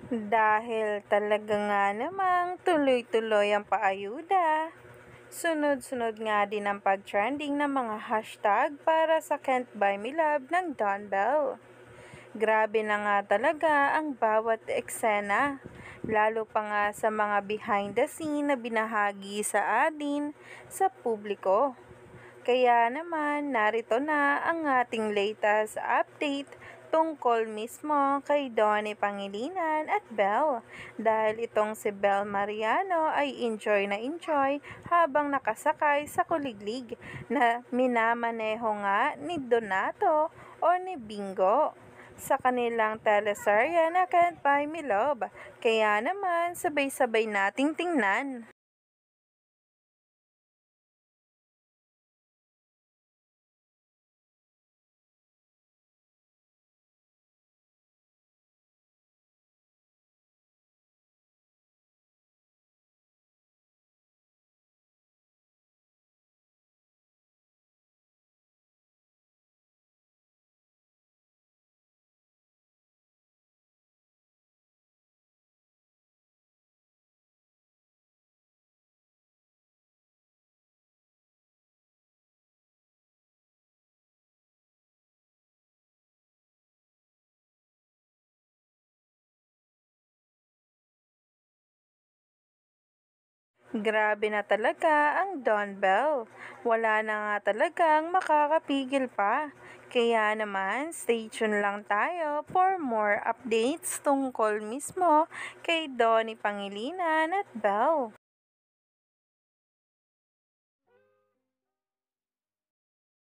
Dahil talaga nga namang tuloy-tuloy ang paayuda, sunod-sunod nga din ang pag-trending ng mga hashtag para sa Can't Buy Me Love ng Don Bell. Grabe na nga talaga ang bawat eksena, lalo pa nga sa mga behind the scene na binahagi sa atin sa publiko. Kaya naman, narito na ang ating latest update tungkol mismo kay Donnie Pangilinan at Belle. Dahil itong si Belle Mariano ay enjoy na enjoy habang nakasakay sa kuliglig na minamaneho nga ni Donato o ni Bingo sa kanilang teleserye na Can't Buy Me Love. Kaya naman, sabay-sabay nating tingnan. Grabe na talaga ang Don Bell. Wala na nga talagang makakapigil pa. Kaya naman, stay tuned lang tayo for more updates tungkol mismo kay Donnie Pangilinan at Bell.